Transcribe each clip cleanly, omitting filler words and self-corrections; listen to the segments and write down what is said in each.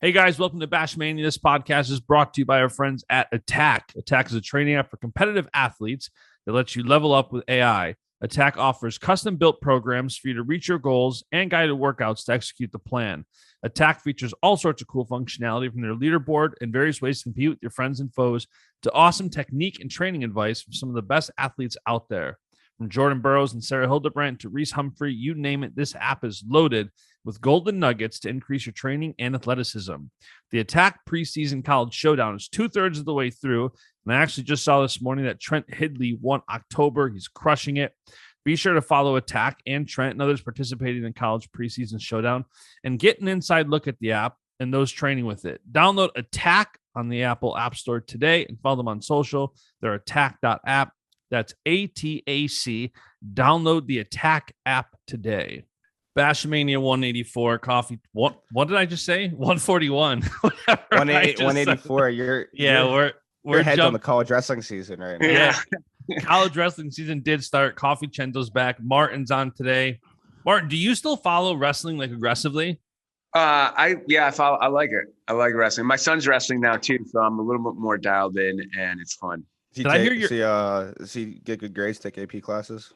Hey guys, welcome to Baschamania. This podcast is brought to you by our friends at Attack. Attack is a training app for competitive athletes that lets you level up with AI. Attack offers custom-built programs for you to reach your goals and guided workouts to execute the plan. Attack features all sorts of cool functionality from their leaderboard and various ways to compete with your friends and foes to awesome technique and training advice from some of the best athletes out there. From Jordan Burroughs and Sarah Hildebrandt to Reese Humphrey, you name it, this app is loaded with golden nuggets to increase your training and athleticism. The Attack preseason college showdown is 2/3 of the way through, and I actually just saw this morning that Trent Hidley won October. He's crushing it. Be sure to follow Attack and Trent and others participating in college preseason showdown and get an inside look at the app and those training with it. Download Attack on the Apple App Store today and follow them on social. They're attack.app. That's ATAC. Download the Attack app today. Baschamania 184 coffee. What did I just say? 141. 184. We're heads on the college wrestling season right now. Yeah. College wrestling season did start. Coffee Cenzo's back. Martin's on today. Martin, do you still follow wrestling like aggressively? I follow. I like it. I like wrestling. My son's wrestling now too, so I'm a little bit more dialed in, and it's fun. Does he get good grades, take AP classes?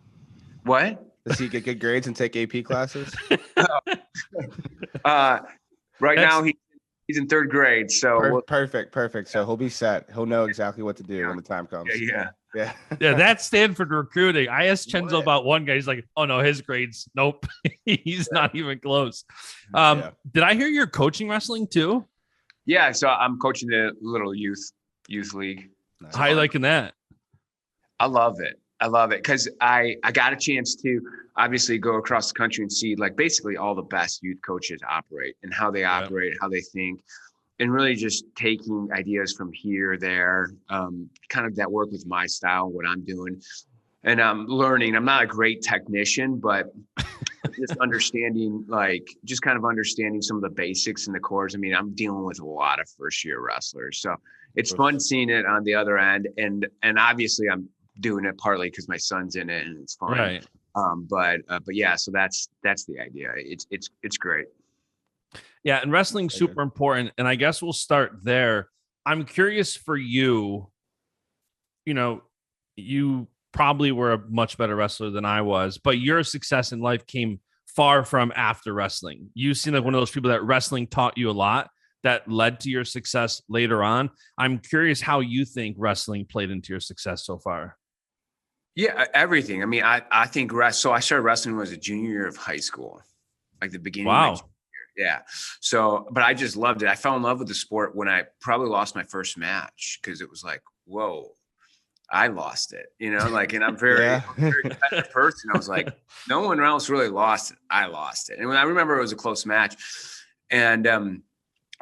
What? Does he get good grades and take AP classes? Right now he's in third grade, so perfect. So he'll be set. He'll know exactly what to do when the time comes. Yeah. That's Stanford recruiting. I asked Cenzo about one guy. He's like, "Oh no, his grades, nope, he's not even close." Did I hear you're coaching wrestling too? Yeah, so I'm coaching the little youth league. Nice. How are you liking that? I love it because I got a chance to obviously go across the country and see like basically all the best youth coaches operate and how they operate, how they think, and really just taking ideas from here, there, kind of that work with my style, what I'm doing. And I'm learning. I'm not a great technician, but just understanding some of the basics and the cores. I mean, I'm dealing with a lot of first year wrestlers. So it's fun seeing it on the other end. And obviously I'm doing it partly because my son's in it and it's fun. Right. But yeah, so that's the idea. It's great. Yeah. And wrestling's super important. And I guess we'll start there. I'm curious for you, you probably were a much better wrestler than I was, but your success in life came far from after wrestling. You seem like one of those people that wrestling taught you a lot that led to your success later on. I'm curious how you think wrestling played into your success so far. Yeah, everything. I mean, I think so I started wrestling when I was a junior year of high school, like the beginning of my junior year. Yeah. So, but I just loved it. I fell in love with the sport when I probably lost my first match because it was like, whoa, I lost it, and I'm very competitive person. I was like, no one else really lost it. I lost it. And when I remember it was a close match. And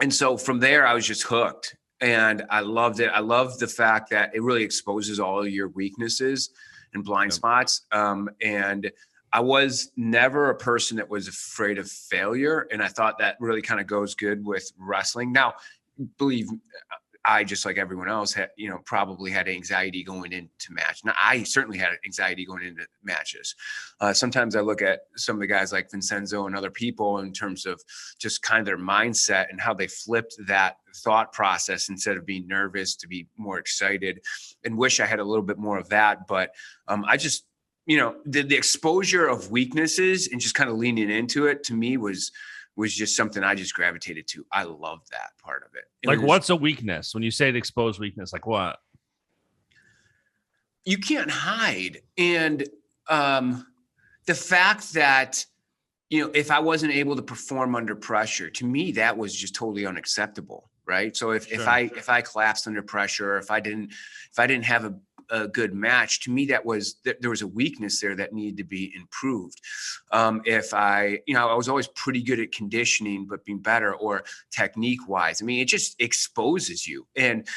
so from there, I was just hooked and I loved it. I loved the fact that it really exposes all of your weaknesses and blind spots. And I was never a person that was afraid of failure. And I thought that really kind of goes good with wrestling. Now, believe I, just like everyone else, had, probably had anxiety going into match. Now, I certainly had anxiety going into matches. Sometimes I look at some of the guys like Vincenzo and other people in terms of just kind of their mindset and how they flipped that thought process instead of being nervous to be more excited, and wish I had a little bit more of that. But I just, the exposure of weaknesses and just kind of leaning into it to me was just something I just gravitated to. I love that part of it. What's a weakness? When you say the exposed weakness, like what? You can't hide. And the fact that, if I wasn't able to perform under pressure, to me, that was just totally unacceptable. Right. So if I collapsed under pressure, or if I didn't have a good match, to me, there was a weakness there that needed to be improved. If I was always pretty good at conditioning, but being better, or technique wise, I mean, it just exposes you. And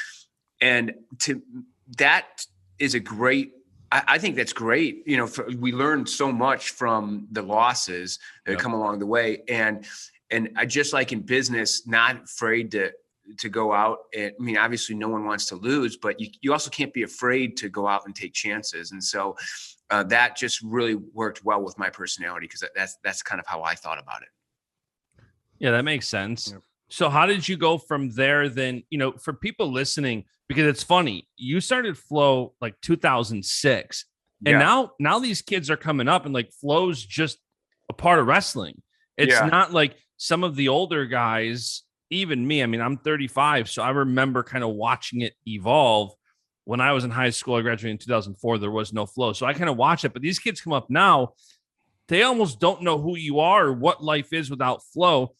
that is a great, I think that's great. We learned so much from the losses that come along the way. And I just, like in business, not afraid to go out. And I mean, obviously no one wants to lose, but you also can't be afraid to go out and take chances. And so that just really worked well with my personality, because that's kind of how I thought about it. Yeah, that makes sense. So how did you go from there then, for people listening, because it's funny, you started Flo like 2006. And now these kids are coming up and like Flo's just a part of wrestling. It's not like some of the older guys, even me. I mean, I'm 35, so I remember kind of watching it evolve. When I was in high school, I graduated in 2004, there was no Flo. So I kind of watched it, but these kids come up now, they almost don't know who you are or what life is without Flo.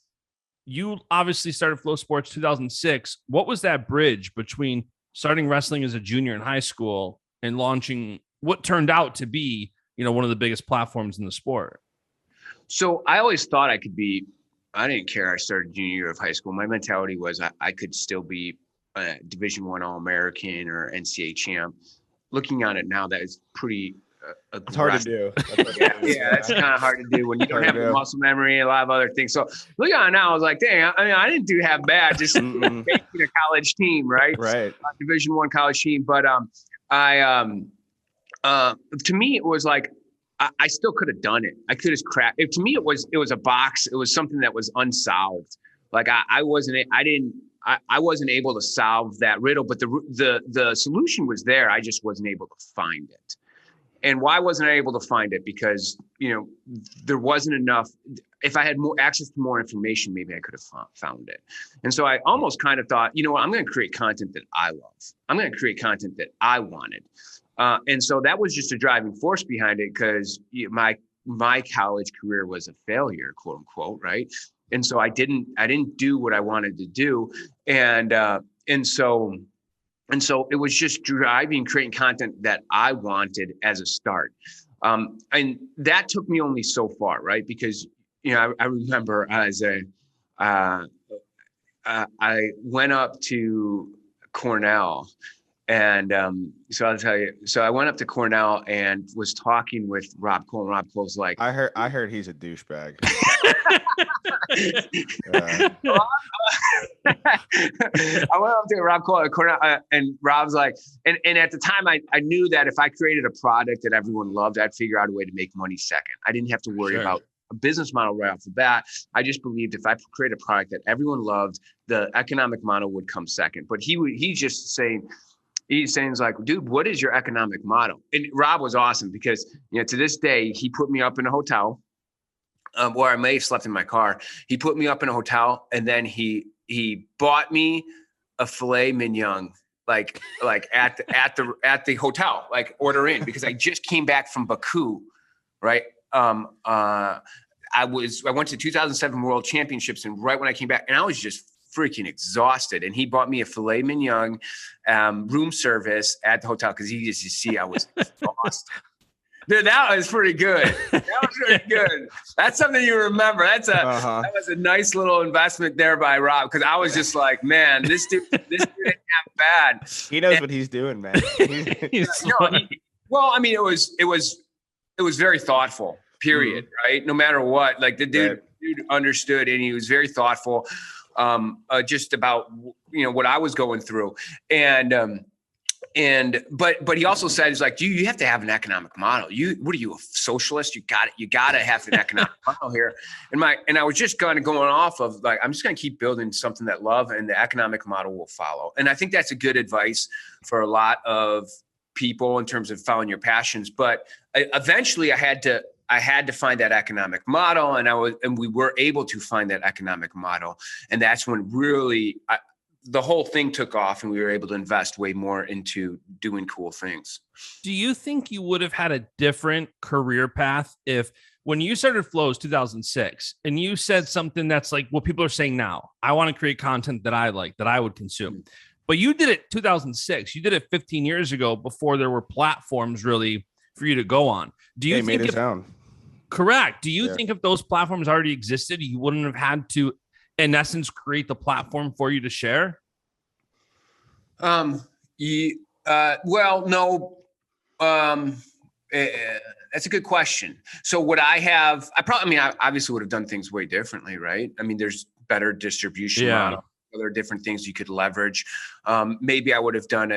You obviously started Flo Sports 2006. What was that bridge between starting wrestling as a junior in high school and launching what turned out to be, one of the biggest platforms in the sport? So I always thought I didn't care. I started junior year of high school. My mentality was I could still be a Division I All-American or NCAA champ. Looking on it now, that is pretty aggressive. It's hard to do. That's kind of hard to do when you don't have the muscle memory and a lot of other things. So looking on it now, I was like, dang, I didn't do half bad, just making a college team, right? Right. Division I college team. But to me, it was like, I still could have done it. I could have cracked it. To me, it was a box. It was something that was unsolved. Like I wasn't able to solve that riddle, but the solution was there. I just wasn't able to find it. And why wasn't I able to find it? Because, there wasn't enough. If I had more access to more information, maybe I could have found it. And so I almost kind of thought, I'm going to create content that I love. I'm going to create content that I wanted. And so that was just a driving force behind it, because my college career was a failure, quote unquote, right? And so I didn't do what I wanted to do, and so it was just creating content that I wanted as a start, and that took me only so far, right? Because I remember as I went up to Cornell. And so I'll tell you. So I went up to Cornell and was talking with Rob Cole. And Rob Cole's like, I heard he's a douchebag. I went up to Rob Cole at Cornell, and Rob's like, and at the time I knew that if I created a product that everyone loved, I'd figure out a way to make money second. I didn't have to worry about a business model right off the bat. I just believed if I create a product that everyone loved, the economic model would come second. But he's just saying. He's saying, like, dude, what is your economic model? And Rob was awesome because, to this day, he put me up in a hotel, or I may have slept in my car. He put me up in a hotel, and then he bought me a filet mignon, like at the hotel, like order in, because I just came back from Baku, right? I went to 2007 World Championships, and right when I came back, and I was just freaking exhausted, and he bought me a filet mignon, room service at the hotel, because he used to see I was exhausted. Dude, that was pretty good. That's something you remember. That was a nice little investment there by Rob, because I was just like, man, this dude ain't half bad. He knows what he's doing, man. It was very thoughtful. Period. Right. No matter what, like the dude understood, and he was very thoughtful. Just about what I was going through, but he also said, he's like, you have to have an economic model. What are you, a socialist? You got to have an economic model here. And I was just kind of going off of like, I'm just going to keep building something that love, and the economic model will follow. And I think that's a good advice for a lot of people in terms of following your passions. But eventually I had to find that economic model, and we were able to find that economic model. And that's when really the whole thing took off, and we were able to invest way more into doing cool things. Do you think you would have had a different career path if, when you started Flows 2006, and you said something that's like what people are saying now, I want to create content that I like, that I would consume. But you did it 2006. You did it 15 years ago, before there were platforms really for you to go on. Do you think correct? Do you think if those platforms already existed, you wouldn't have had to, in essence, create the platform for you to share? Well, no. That's a good question. So would I have? I obviously would have done things way differently, right? I mean, there's better distribution model. There are different things you could leverage. Maybe I would have done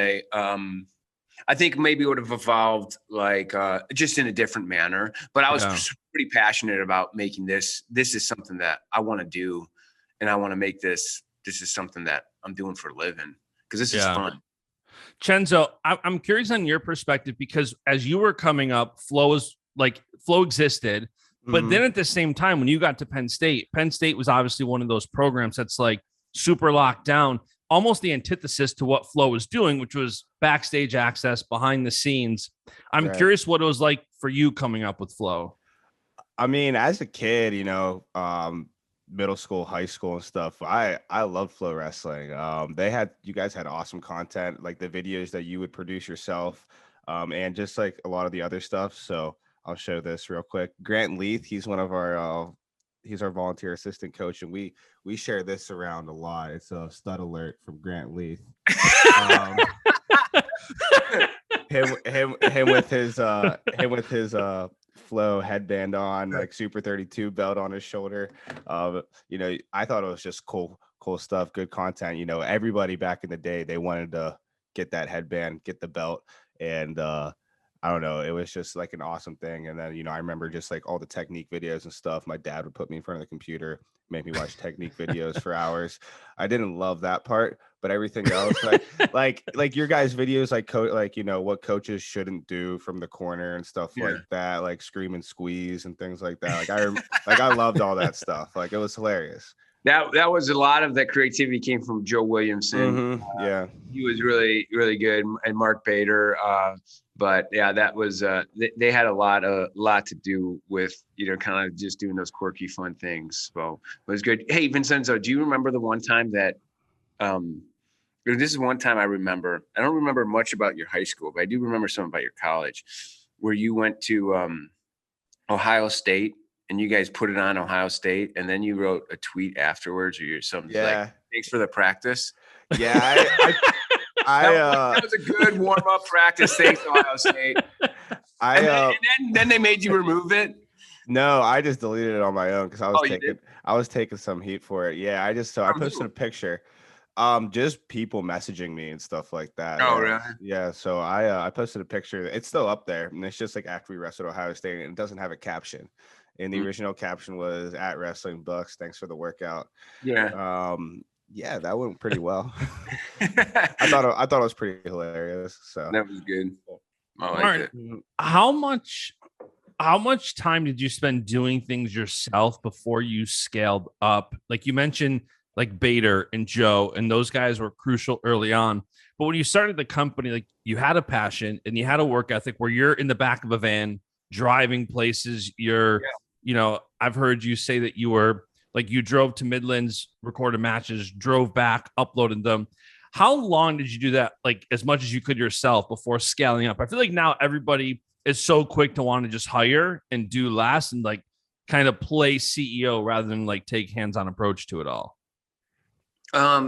I think maybe it would have evolved like just in a different manner. But I was pretty passionate about making this. This is something that I want to do, and I want to make this is something that I'm doing for a living because this is fun. Cenzo, I'm curious on your perspective, because as you were coming up, Flo existed, but then at the same time, when you got to Penn State was obviously one of those programs that's like super locked down, almost the antithesis to what Flo was doing, which was backstage access, behind the scenes. I'm curious what it was like for you coming up with Flo. I mean, as a kid, middle school, high school and stuff, I love FloWrestling. You guys had awesome content, like the videos that you would produce yourself, and just like a lot of the other stuff. So I'll show this real quick. Grant Leith, he's one of our he's our volunteer assistant coach, and we share this around a lot. It's a stud alert from Grant Leith. Him with his Flo headband on, like Super 32 belt on his shoulder. I thought it was just cool stuff, good content. Everybody back in the day, they wanted to get that headband, get the belt, and I don't know, it was just like an awesome thing. And then I remember just like all the technique videos and stuff. My dad would put me in front of the computer, make me watch technique videos for hours. I didn't love that part, but everything else, like your guys' videos, what coaches shouldn't do from the corner and stuff like that, like scream and squeeze and things like that. I loved all that stuff. Like, it was hilarious. That was a lot of that creativity came from Joe Williamson. He was really, really good, and Mark Bader. But yeah, that was they had a lot to do with kind of just doing those quirky, fun things. So it was good. Hey, Vincenzo, do you remember the one time that this is one time I remember? I don't remember much about your high school, but I do remember some about your college, where you went to Ohio State. And you guys put it on Ohio State, and then you wrote a tweet afterwards, or something like, "Thanks for the practice." Yeah, that was a good warm-up practice. Thanks, Ohio State. And then they made you remove it. No, I just deleted it on my own because I was taking some heat for it. Yeah, I posted a picture. Just people messaging me and stuff like that. Oh, really? Yeah. So I posted a picture. It's still up there, and it's just like after we wrestled Ohio State, and it doesn't have a caption. And the original caption was "at Wrestling Bucks. Thanks for the workout." Yeah. Yeah, that went pretty well. I thought it was pretty hilarious. So that was good. I liked Martin, it. How much time did you spend doing things yourself before you scaled up? Like you mentioned, like Bader and Joe, and those guys were crucial early on. But when you started the company, like, you had a passion and you had a work ethic where you're in the back of a van driving places. I've heard you say that you were like, you drove to Midlands, recorded matches, drove back, uploaded them. How long did you do that? Like, as much as you could yourself before scaling up? I feel like now everybody is so quick to want to just hire and do less and like kind of play CEO rather than like take hands-on approach to it all.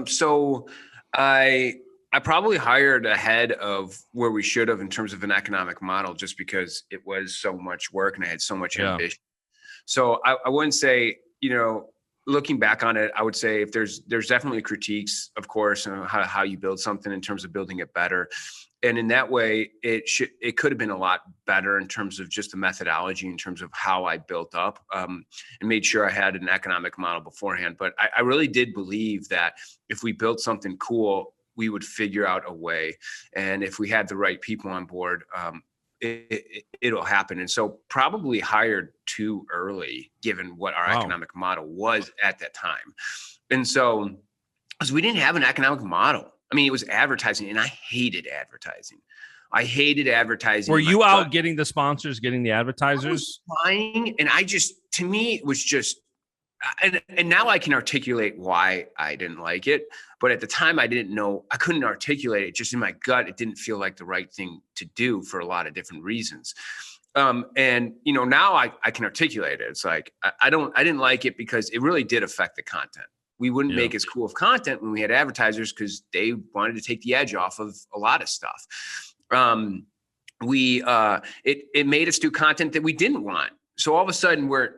So I probably hired ahead of where we should have in terms of an economic model, just because it was so much work and I had so much ambition. So I wouldn't say, looking back on it, I would say if there's definitely critiques, of course, on how you build something in terms of building it better. And in that way, it could have been a lot better in terms of just the methodology, in terms of how I built up and made sure I had an economic model beforehand. But I really did believe that if we built something cool, we would figure out a way. And if we had the right people on board, it'll happen. And so probably hired too early, given what our economic model was at that time. And so, because we didn't have an economic model. I mean, it was advertising, and I hated advertising. Were you out getting the sponsors, getting the advertisers? I was trying, and to me, it was just, and now I can articulate why I didn't like it. But at the time, I couldn't articulate it. Just in my gut, it didn't feel like the right thing to do for a lot of different reasons. And now I can articulate it. It's like, I didn't like it because it really did affect the content. We wouldn't make as cool of content when we had advertisers because they wanted to take the edge off of a lot of stuff. It made us do content that we didn't want. So all of a sudden we're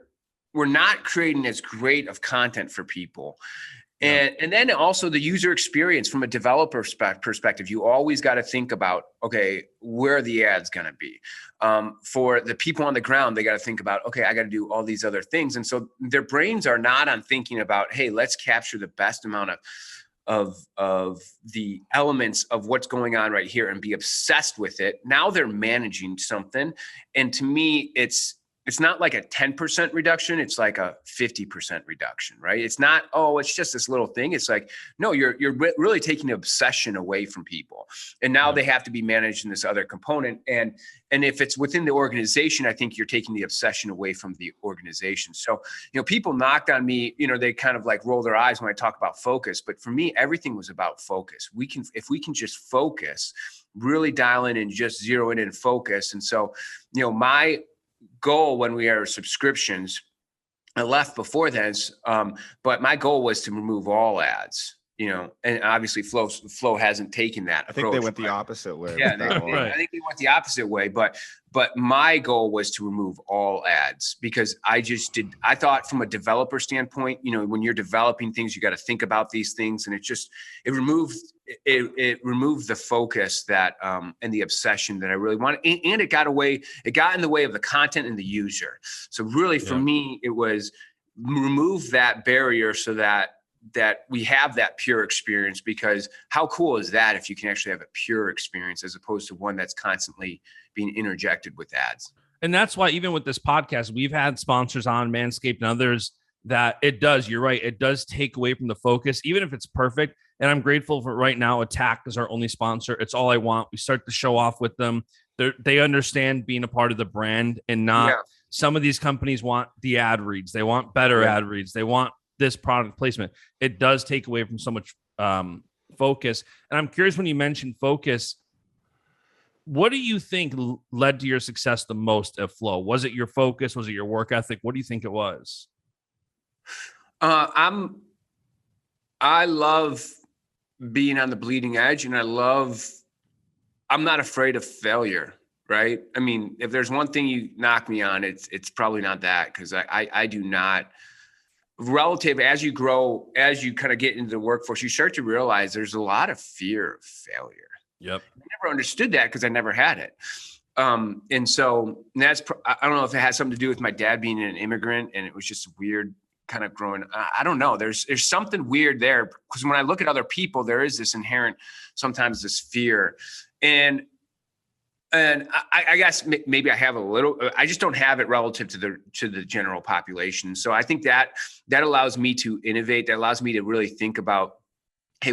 not creating as great of content for people. And then also the user experience from a developer perspective, you always got to think about, okay, where are the ads going to be? For the people on the ground, they got to think about, okay, I got to do all these other things. And so their brains are not on thinking about, hey, let's capture the best amount of the elements of what's going on right here and be obsessed with it. Now they're managing something. And to me, it's not like a 10% reduction. It's like a 50% reduction, right? It's not, oh, it's just this little thing. It's like, no, you're really taking the obsession away from people. And now they have to be managed in this other component. And if it's within the organization, I think you're taking the obsession away from the organization. So, people knocked on me, they kind of like roll their eyes when I talk about focus. But for me, everything was about focus. If we can just focus, really dial in and just zero in and focus. And so, my goal when we are subscriptions, I left before this, but my goal was to remove all ads, and obviously Flo hasn't taken that approach. I think they went the opposite way. Yeah, I think they went the opposite way, but my goal was to remove all ads because I thought from a developer standpoint, when you're developing things, you got to think about these things, and it removed the focus that and the obsession that I really wanted, and it got in the way of the content and the user. So really for me, it was remove that barrier so that we have that pure experience, because how cool is that if you can actually have a pure experience as opposed to one that's constantly being interjected with ads. And that's why even with this podcast, we've had sponsors on, Manscaped and others, that you're right, it does take away from the focus, even if it's perfect. And I'm grateful for right now, Attack is our only sponsor. It's all I want. We start the show off with them. They understand being a part of the brand and not some of these companies want the ad reads. They want better ad reads. They want this product placement. It does take away from so much focus. And I'm curious, when you mentioned focus, what do you think led to your success the most at Flo? Was it your focus? Was it your work ethic? What do you think it was? I love being on the bleeding edge, and I'm not afraid of failure, right? I mean, if there's one thing you knock me on, it's probably not that, because I do not. Relative, as you grow, as you kind of get into the workforce, you start to realize there's a lot of fear of failure. Yep. I never understood that because I never had it. And so I don't know if it has something to do with my dad being an immigrant, and it was just weird kind of growing. I don't know. There's something weird there, because when I look at other people, there is this inherent, sometimes this fear. And I guess maybe I have a little, I just don't have it relative to the general population. So I think that allows me to innovate. That allows me to really think about, hey,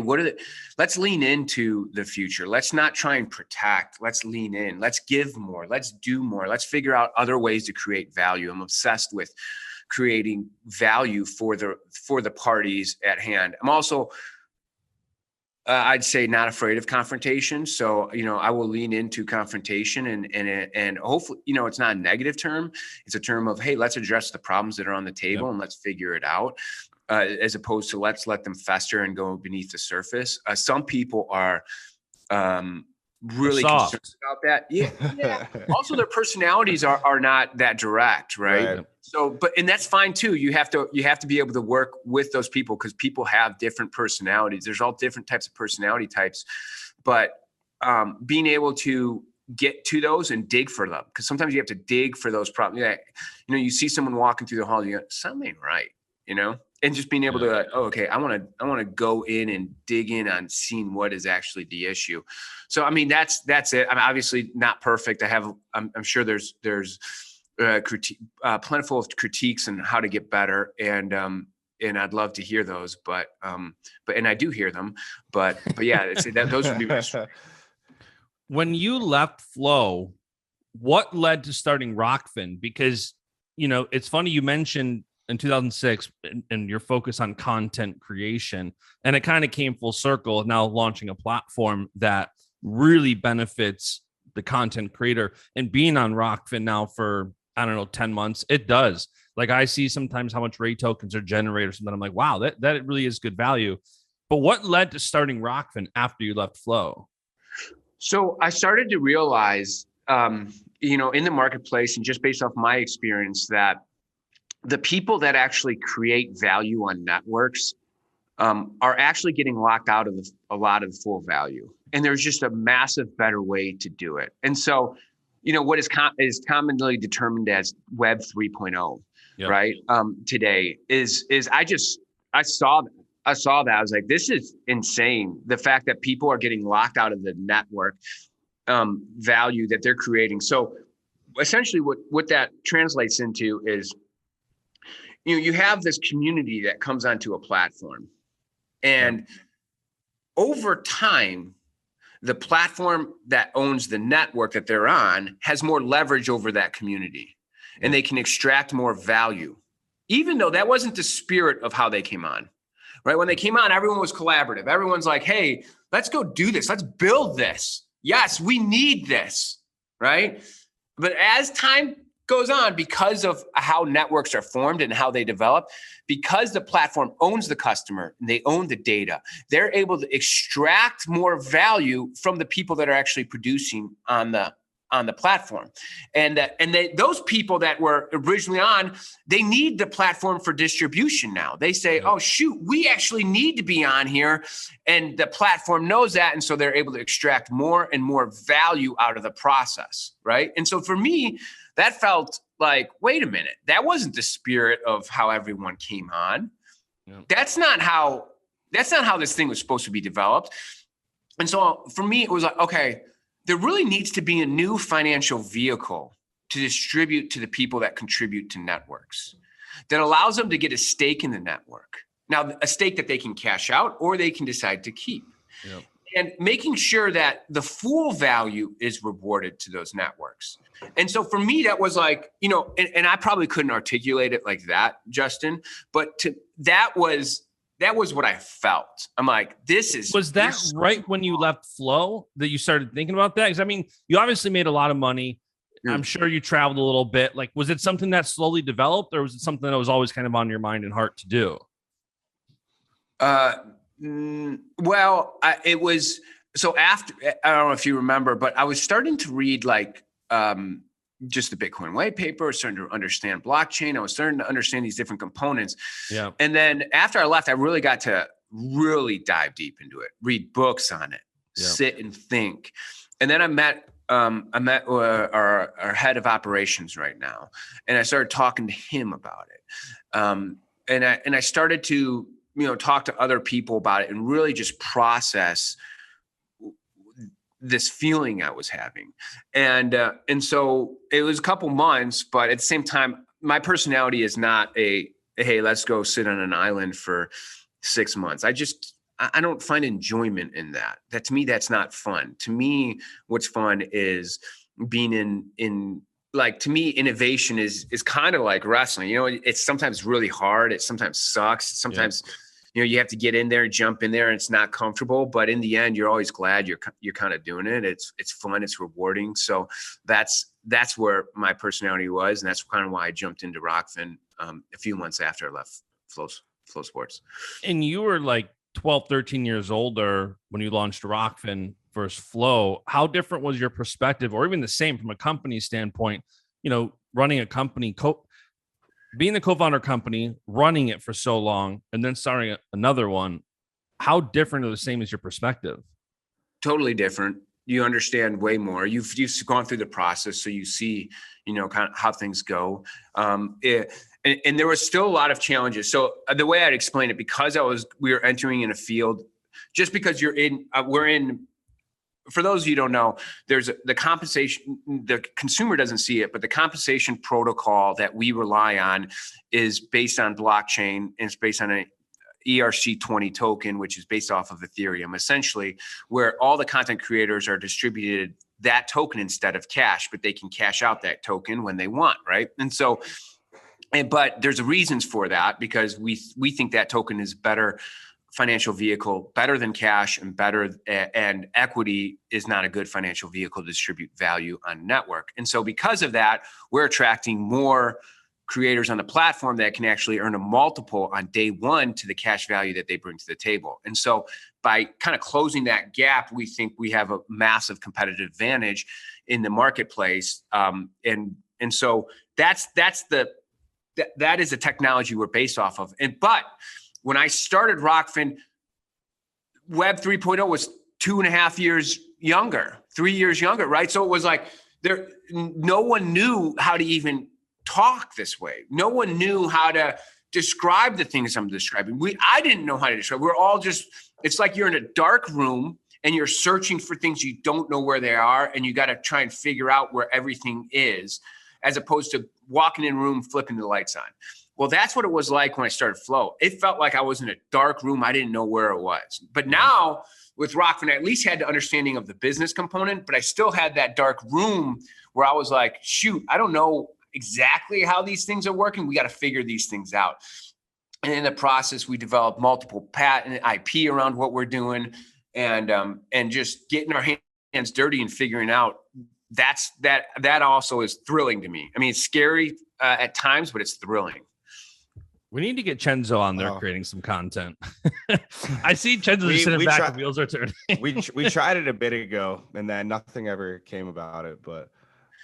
let's lean into the future. Let's not try and protect. Let's lean in. Let's give more. Let's do more. Let's figure out other ways to create value. I'm obsessed with creating value for the parties at hand. I'm also, I'd say, not afraid of confrontation. So, I will lean into confrontation and hopefully, it's not a negative term. It's a term of, hey, let's address the problems that are on the table and let's figure it out, as opposed to let's let them fester and go beneath the surface. Some people are really concerned about that. Yeah. Also, their personalities are not that direct, right? So, and that's fine too. You have to be able to work with those people, because people have different personalities. There's all different types of personality types, but being able to get to those and dig for them, because sometimes you have to dig for those problems. You see someone walking through the hall, and you go, something ain't right, and just being able to, okay, I want to go in and dig in on seeing what is actually the issue. So, I mean, that's it. I'm obviously not perfect. I'm sure there's plentiful of critiques on how to get better. And I'd love to hear those, but I do hear them, but yeah, those would be my story. When you left Flo, what led to starting Rokfin? Because, it's funny you mentioned in 2006 and your focus on content creation, and it kind of came full circle, now launching a platform that really benefits the content creator. And being on Rokfin now for, 10 months, it does. Like, I see sometimes how much Ray tokens are generated or something. I'm like, wow, that really is good value. But what led to starting Rokfin after you left Flo? So I started to realize, in the marketplace, and just based off my experience, that the people that actually create value on networks are actually getting locked out of a lot of the full value. And there's just a massive better way to do it. And so, what is commonly determined as Web 3.0, right? Today is I saw that. I was like, this is insane. The fact that people are getting locked out of the network value that they're creating. So essentially what that translates into is, you have this community that comes onto a platform, and over time, the platform that owns the network that they're on has more leverage over that community, and they can extract more value, even though that wasn't the spirit of how they came on, right? When they came on, everyone was collaborative. Everyone's like, hey, let's go do this. Let's build this. Yes, we need this, right? But as time goes on, because of how networks are formed and how they develop, because the platform owns the customer and they own the data, they're able to extract more value from the people that are actually producing on the platform. And those people that were originally on, they need the platform for distribution now. They say, oh, shoot, we actually need to be on here. And the platform knows that. And so they're able to extract more and more value out of the process, right? And so for me, that felt like, wait a minute, that wasn't the spirit of how everyone came on. That's not how this thing was supposed to be developed. And so for me, it was like, okay, there really needs to be a new financial vehicle to distribute to the people that contribute to networks that allows them to get a stake in the network. Now, a stake that they can cash out or they can decide to keep. And making sure that the full value is rewarded to those networks. And so for me, that was like, and I probably couldn't articulate it like that, Justin, but that was what I felt. I'm like, was that right when you left Flo that you started thinking about that? Because I mean, you obviously made a lot of money. I'm sure you traveled a little bit. Like, was it something that slowly developed, or was it something that was always kind of on your mind and heart to do? It was, so after, I don't know if you remember, but I was starting to read like, just the Bitcoin white paper, starting to understand blockchain. I was starting to understand these different components. And then after I left, I really got to really dive deep into it, read books on it, sit and think. And then I met our head of operations right now, and I started talking to him about it. And I started to, talk to other people about it and really just process this feeling I was having. And so it was a couple months, but at the same time, my personality is not hey, let's go sit on an island for 6 months. I don't find enjoyment in that. That to me, that's not fun. To me, what's fun is being in like, to me, innovation is kind of like wrestling. It's sometimes really hard. It sometimes sucks. Sometimes, you have to get in there and jump in there and it's not comfortable, but in the end, you're always glad you're kind of doing it. It's fun. It's rewarding. So that's where my personality was. And that's kind of why I jumped into Rokfin a few months after I left Flow Sports. And you were like 12, 13 years older when you launched Rokfin versus Flo. How different was your perspective, or even the same from a company standpoint, running a company, being the co-founder company, running it for so long, and then starting another one? How different or the same is your perspective? Totally different. You understand way more. You've gone through the process, so you see, kind of how things go. And there was still a lot of challenges. So the way I'd explain it, because we were entering in a field, just because we're in. For those of you who don't know, there's the compensation, the consumer doesn't see it, but the compensation protocol that we rely on is based on blockchain, and it's based on an ERC20 token, which is based off of Ethereum, essentially, where all the content creators are distributed that token instead of cash, but they can cash out that token when they want, right? And so, but there's reasons for that, because we think that token is better financial vehicle, better than cash, and equity is not a good financial vehicle to distribute value on network. And so because of that, we're attracting more creators on the platform that can actually earn a multiple on day one to the cash value that they bring to the table. And so by kind of closing that gap, we think we have a massive competitive advantage in the marketplace. And so that is the technology we're based off of. But when I started Rokfin, Web 3.0 was 2.5 years younger, 3 years younger, right? So it was like no one knew how to even talk this way. No one knew how to describe the things I'm describing. I didn't know how to describe. We're all just, it's like you're in a dark room and you're searching for things you don't know where they are, and you got to try and figure out where everything is, as opposed to walking in a room, flipping the lights on. Well, that's what it was like when I started Flo. It felt like I was in a dark room. I didn't know where it was. But now with Rokfin, I at least had the understanding of the business component, but I still had that dark room where I was like, shoot, I don't know exactly how these things are working. We got to figure these things out. And in the process, we developed multiple patent IP around what we're doing, and just getting our hands dirty and figuring out that also is thrilling to me. I mean, it's scary at times, but it's thrilling. We need to get Cenzo on there creating some content. I see Cenzo just sitting back, the wheels are turning. we tried it a bit ago, and then nothing ever came about it. But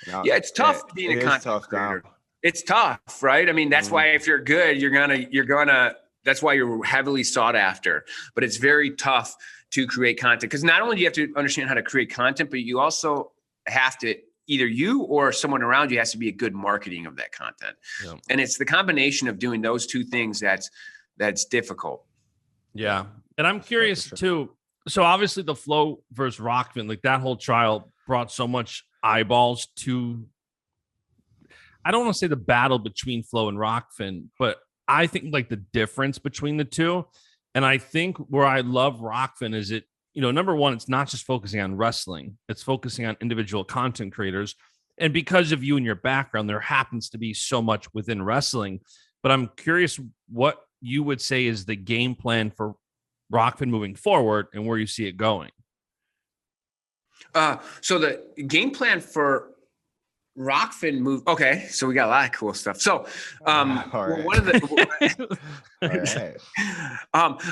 yeah, it's tough being a content creator. It's tough, right? I mean, that's why if you're good, you're gonna. That's why you're heavily sought after. But it's very tough to create content, because not only do you have to understand how to create content, but you also have to, either you or someone around you has to be a good marketing of that content. Yep. And it's the combination of doing those two things that's difficult. Yeah. And I'm curious too. So obviously the Flo versus Rokfin, like that whole trial brought so much eyeballs to, I don't want to say the battle between Flo and Rokfin, but I think like the difference between the two. And I think where I love Rokfin is it, number one, it's not just focusing on wrestling. It's focusing on individual content creators. And because of you and your background, there happens to be so much within wrestling. But I'm curious what you would say is the game plan for Rokfin moving forward and where you see it going. So the game plan for Rokfin move. Okay, so we got a lot of cool stuff. So, one of the.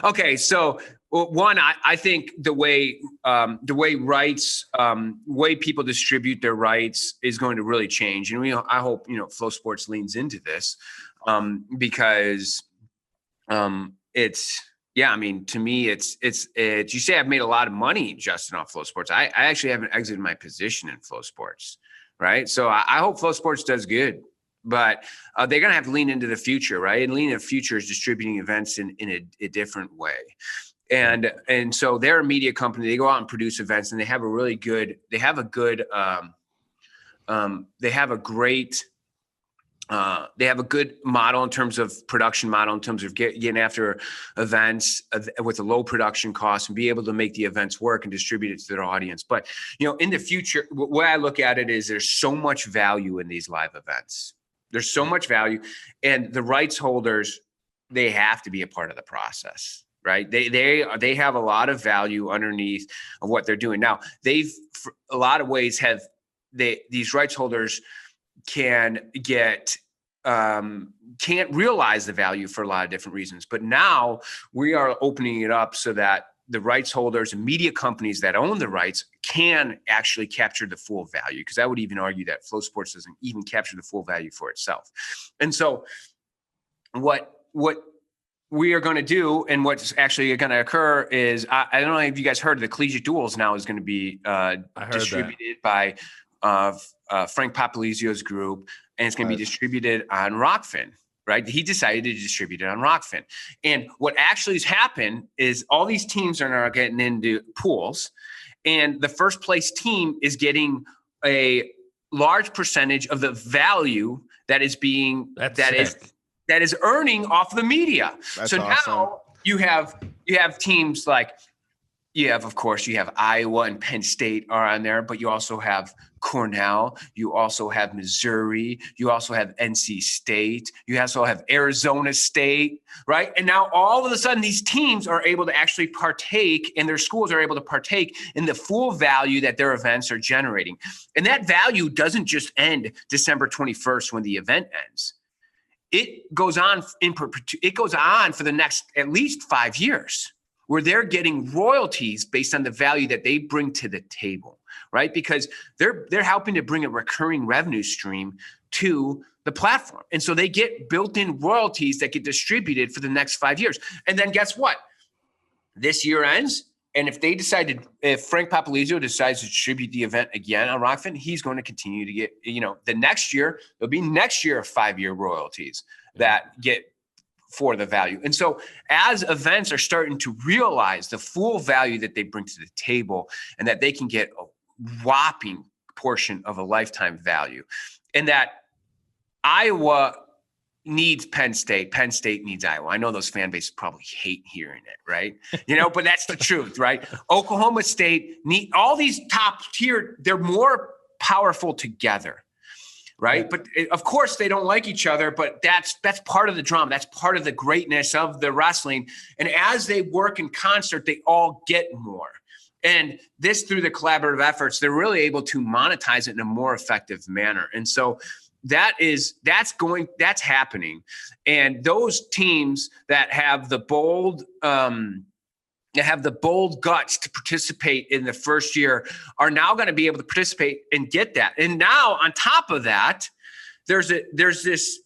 Okay, so one, I think the way rights, way people distribute their rights is going to really change, and I hope Flow Sports leans into this, because it's. Yeah, I mean, to me, it's. You say I've made a lot of money, Justin, off Flow Sports. I actually haven't exited my position in Flow Sports. Right. So I hope Flow Sports does good, but they're going to have to lean into the future. Right. And lean into the future is distributing events in a different way. And so they're a media company. They go out and produce events, and they have a good model in terms of production model, in terms of getting after events with a low production cost and be able to make the events work and distribute it to their audience. But, in the future, the way I look at it is there's so much value in these live events. There's so much value, and the rights holders, they have to be a part of the process, right? They have a lot of value underneath of what they're doing. Now, these rights holders can't realize the value for a lot of different reasons. But now we are opening it up so that the rights holders and media companies that own the rights can actually capture the full value, because I would even argue that Flow Sports doesn't even capture the full value for itself. And so what we are going to do, and what's actually going to occur is, I don't know if you guys heard, the Collegiate Duels now is going to be distributed by Frank Papalizio's group, and it's going to be distributed on Rokfin, right? He decided to distribute it on Rokfin. And what actually has happened is all these teams are now getting into pools, and the first place team is getting a large percentage of the value that is earning off the media. That's awesome. Now you have teams like, of course, you have Iowa and Penn State are on there, but you also have Cornell, you also have Missouri, you also have NC State, you also have Arizona State, right? And now all of a sudden these teams are able to actually partake, and their schools are able to partake in the full value that their events are generating. And that value doesn't just end December 21st when the event ends. It goes on for the next at least 5 years, where they're getting royalties based on the value that they bring to the table, right? Because they're helping to bring a recurring revenue stream to the platform. And so they get built-in royalties that get distributed for the next 5 years. And then guess what? This year ends. And if Frank Popolizio decides to distribute the event again on Rokfin, he's going to continue to get, the next year, there'll be next year of 5-year royalties that get for the value. And so as events are starting to realize the full value that they bring to the table and that they can get a whopping portion of a lifetime value, and that Iowa needs Penn State needs Iowa. I know those fan bases probably hate hearing it, right? But that's the truth, right? Oklahoma State need all these top tier, they're more powerful together, right? Yeah. But of course they don't like each other, but that's part of the drama. That's part of the greatness of the wrestling. And as they work in concert, they all get more. And this, through the collaborative efforts, they're really able to monetize it in a more effective manner. And so that's happening. And those teams that have the bold guts to participate in the first year are now going to be able to participate and get that. And now on top of that, there's this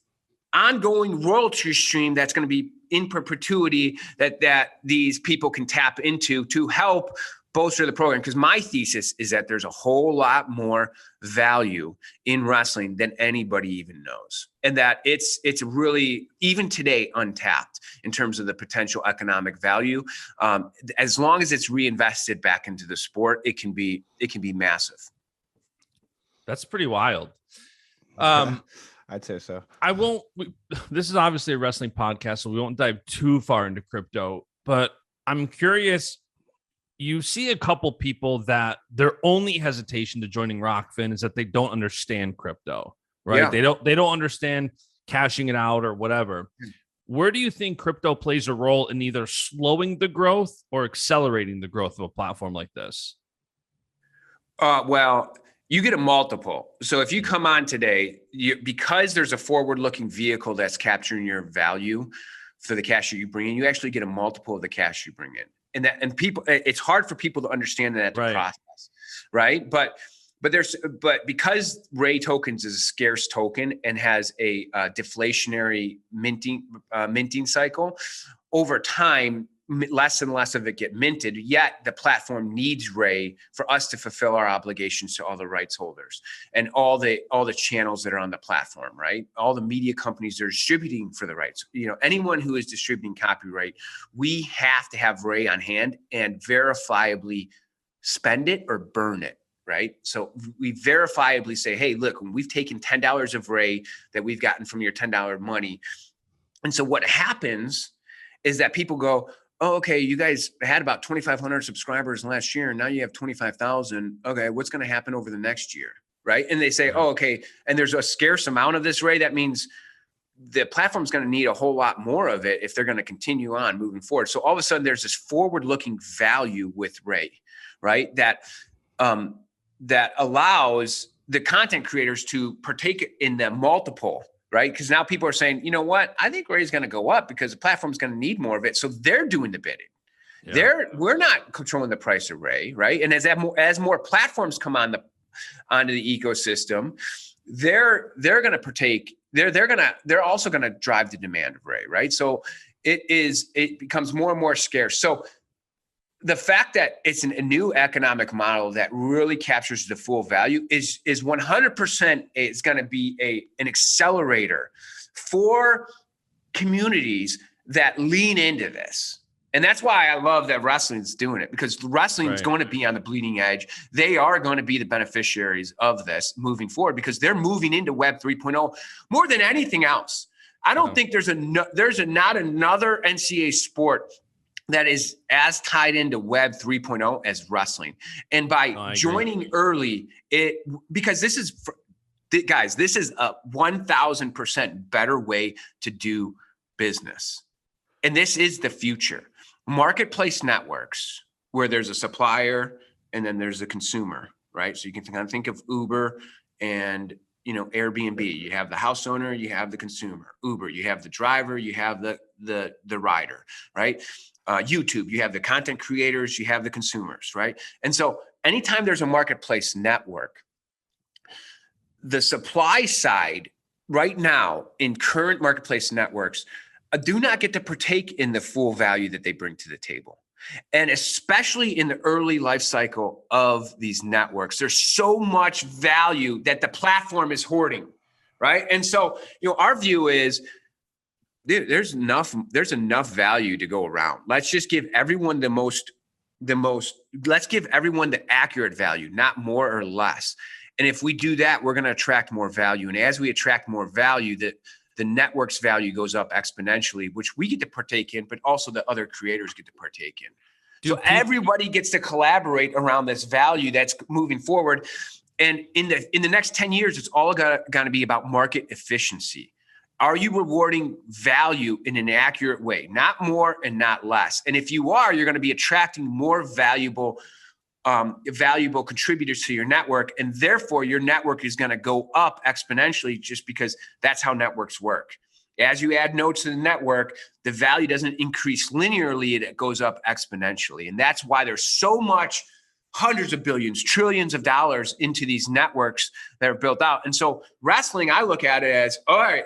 ongoing royalty stream that's going to be in perpetuity that these people can tap into to help bolster the program. Because my thesis is that there's a whole lot more value in wrestling than anybody even knows. And that it's really, even today, untapped in terms of the potential economic value. As long as it's reinvested back into the sport, it can be massive. That's pretty wild. I'd say so. This is obviously a wrestling podcast, so we won't dive too far into crypto, but I'm curious. You see a couple people that their only hesitation to joining Rokfin is that they don't understand crypto, right? Yeah. They don't understand cashing it out or whatever. Where do you think crypto plays a role in either slowing the growth or accelerating the growth of a platform like this? Well, you get a multiple. So if you come on today, because there's a forward-looking vehicle that's capturing your value for the cash that you bring in, you actually get a multiple of the cash you bring in. And people, it's hard for people to understand that process, right? But because Ray tokens is a scarce token and has a deflationary minting cycle, over time, less and less of it get minted. Yet the platform needs Ray for us to fulfill our obligations to all the rights holders and all the channels that are on the platform, right? All the media companies that are distributing for the rights. Anyone who is distributing copyright, we have to have Ray on hand and verifiably spend it or burn it. Right. So we verifiably say, hey, look, we've taken $10 of Ray that we've gotten from your $10 money. And so what happens is that people go, oh, okay, you guys had about 2,500 subscribers last year, and now you have 25,000. Okay, what's going to happen over the next year, right? And they say, oh, okay, and there's a scarce amount of this, Ray. That means the platform's going to need a whole lot more of it if they're going to continue on moving forward. So all of a sudden, there's this forward-looking value with Ray, right? That allows the content creators to partake in the multiple. Right? Because now people are saying, you know what? I think Ray's going to go up because the platform's going to need more of it. So they're doing the bidding. Yeah. We're not controlling the price of Ray, right? And as more platforms come onto the ecosystem, they're going to partake. They're also going to drive the demand of Ray, right? So it becomes more and more scarce. So the fact that it's a new economic model that really captures the full value is 100%. It's going to be an accelerator for communities that lean into this. And that's why I love that wrestling's doing it, because wrestling is going to be on the bleeding edge. They are going to be the beneficiaries of this moving forward because they're moving into Web 3.0 more than anything else. I don't think there's not another NCAA sport that is as tied into Web 3.0 as wrestling. And by joining early, because this is a 1,000% better way to do business. And this is the future. Marketplace networks, where there's a supplier and then there's a consumer, right? So you can kind of think of Uber and Airbnb. You have the house owner, you have the consumer. Uber, you have the driver, you have the rider, right? YouTube, you have the content creators, you have the consumers, right? And so anytime there's a marketplace network, the supply side right now in current marketplace networks do not get to partake in the full value that they bring to the table. And especially in the early life cycle of these networks, there's so much value that the platform is hoarding, right? And so, our view is, dude, there's enough value to go around. Let's just give everyone let's give everyone the accurate value, not more or less. And if we do that, we're going to attract more value. And as we attract more value, the network's value goes up exponentially, which we get to partake in, but also the other creators get to partake in. So everybody gets to collaborate around this value that's moving forward. And in the next 10 years, it's all going to be about market efficiency. Are you rewarding value in an accurate way? Not more and not less. And if you are, you're going to be attracting more valuable contributors to your network. And therefore, your network is going to go up exponentially just because that's how networks work. As you add nodes to the network, the value doesn't increase linearly, it goes up exponentially. And that's why there's so much, hundreds of billions, trillions of dollars into these networks that are built out. And so wrestling, I look at it as, all right,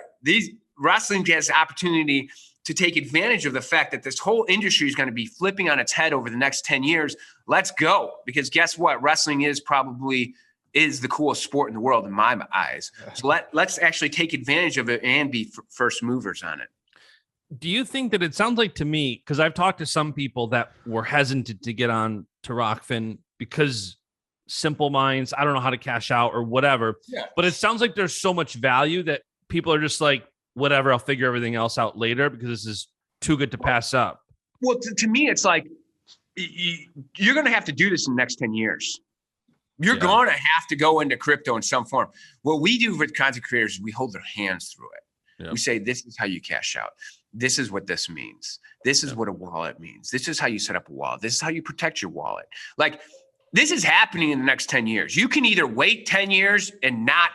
wrestling has the opportunity to take advantage of the fact that this whole industry is going to be flipping on its head over the next 10 years. Let's go. Because guess what? Wrestling is the coolest sport in the world in my eyes. So let's actually take advantage of it and be first movers on it. Do you think that it sounds like to me, because I've talked to some people that were hesitant to get on to Rokfin because simple minds, I don't know how to cash out or whatever. Yeah. But it sounds like there's so much value that people are just like, whatever, I'll figure everything else out later because this is too good to pass up. Well, to me, it's like you're going to have to do this in the next 10 years. You're going to have to go into crypto in some form. What we do with content creators is we hold their hands through it. We say, this is how you cash out. This is what this means. This is what a wallet means. This is how you set up a wallet. This is how you protect your wallet. Like, this is happening in the next 10 years. You can either wait 10 years and not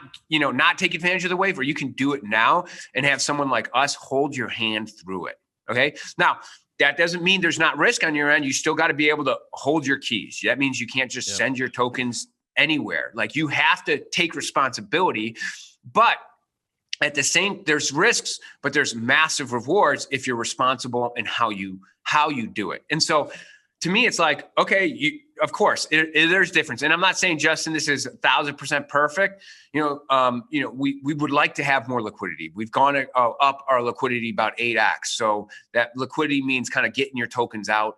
take advantage of the wave, or you can do it now and have someone like us hold your hand through it. Okay. Now, that doesn't mean there's not risk on your end. You still got to be able to hold your keys. That means you can't just send your tokens anywhere. Like, you have to take responsibility, but there's risks, but there's massive rewards if you're responsible in how you do it. And so to me, it's like, okay, of course, there's difference. And I'm not saying, Justin, this is 1,000% perfect. We would like to have more liquidity. We've gone up our liquidity about 8x. So that liquidity means kind of getting your tokens out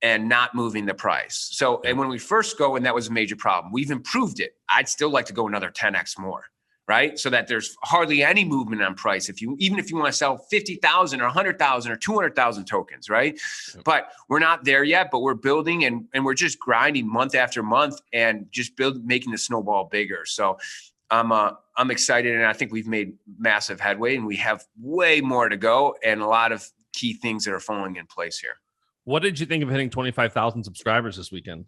and not moving the price. So, and when we first go, and that was a major problem, we've improved it. I'd still like to go another 10x more. Right? So that there's hardly any movement on price. Even if you want to sell 50,000 or 100,000 or 200,000 tokens, right? But we're not there yet, but we're building and we're just grinding month after month and just making the snowball bigger. So I'm excited, and I think we've made massive headway, and we have way more to go and a lot of key things that are falling in place here. What did you think of hitting 25,000 subscribers this weekend?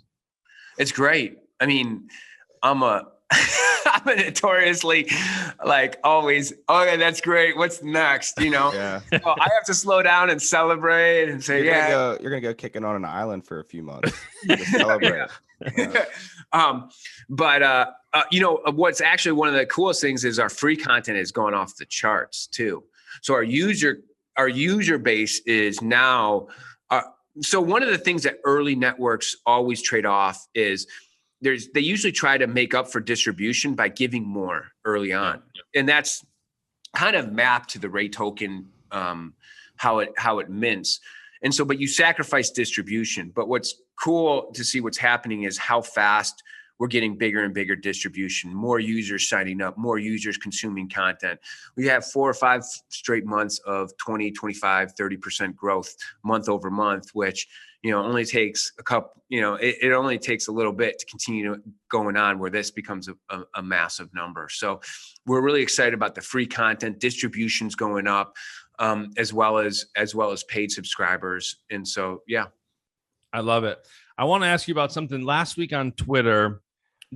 It's great. I mean, I'm notoriously like always, okay, that's great. What's next? Yeah. So I have to slow down and celebrate and say, you're gonna go kicking on an island for a few months to celebrate. What's actually one of the coolest things is our free content is going off the charts too. So our user base is now. So one of the things that early networks always trade off is they usually try to make up for distribution by giving more early on. And that's kind of mapped to the Ray token, how it mints. And so, but you sacrifice distribution. But what's cool to see what's happening is how fast we're getting bigger and bigger distribution, more users signing up, more users consuming content. We have 4 or 5 straight months of 20, 25, 30% growth month over month, which, only takes a couple, it only takes a little bit to continue going on where this becomes a massive number. So we're really excited about the free content, distributions going up, as well as paid subscribers. And so, yeah. I love it. I want to ask you about something last week on Twitter.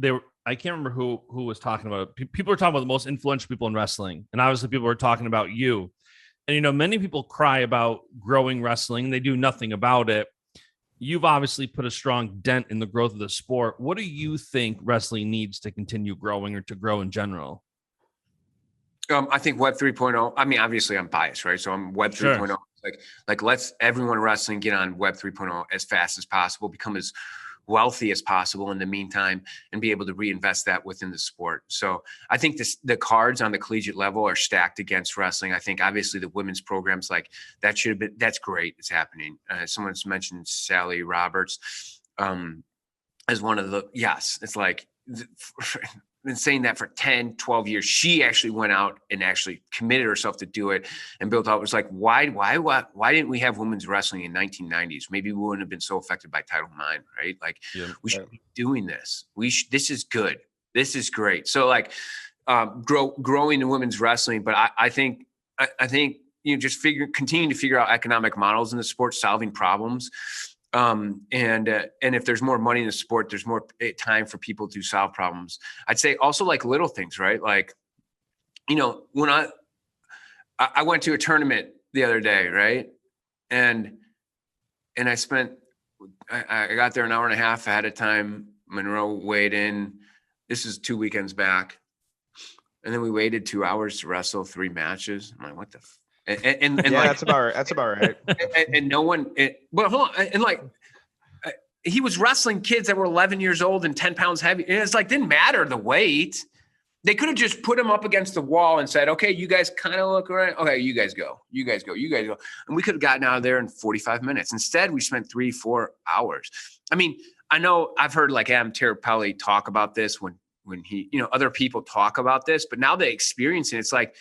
I can't remember who was talking about it. People were talking about the most influential people in wrestling. And obviously people were talking about you. And, many people cry about growing wrestling. They do nothing about it. You've obviously put a strong dent in the growth of the sport. What do you think wrestling needs to continue growing or to grow in general? I think Web 3.0. I mean, obviously, I'm biased, right? So I'm Web 3.0. Like let's everyone wrestling get on Web 3.0 as fast as possible, become as wealthy as possible in the meantime, and be able to reinvest that within the sport. So I think the cards on the collegiate level are stacked against wrestling. I think obviously the women's programs, like that should have been, that's great. It's happening. Someone's mentioned Sally Roberts as one of the, yes, it's like, been saying that for 10, 12 years. She actually went out and actually committed herself to do it and built out. It was like, why didn't we have women's wrestling in 1990s? Maybe we wouldn't have been so affected by Title IX, right? Like we should be doing this. This is good. This is great. So like growing in women's wrestling. But I think, just continue to figure out economic models in the sport, solving problems. And if there's more money in the sport, there's more time for people to solve problems. I'd say also like little things, right? Like, when I went to a tournament the other day, right? And I got there an hour and a half ahead of time. Monroe weighed in. This is 2 weekends back. And then we waited 2 hours to wrestle 3 matches. I'm like, what the And yeah, like, that's about right. And no one, but hold on, and like he was wrestling kids that were 11 years old and 10 pounds heavy. And it's like, didn't matter the weight. They could have just put him up against the wall and said, okay, you guys kind of look around. Okay, you guys go. And we could have gotten out of there in 45 minutes. Instead, we spent 3-4 hours. I mean, I know I've heard like Adam Terapelli talk about this when he, other people talk about this, but now they experience it. It's like,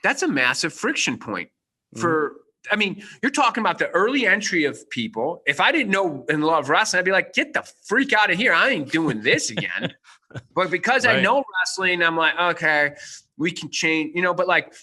that's a massive friction point for, I mean, you're talking about the early entry of people. If I didn't know and love wrestling, I'd be like, get the freak out of here. I ain't doing this again. But because I know wrestling, I'm like, okay, we can change, but like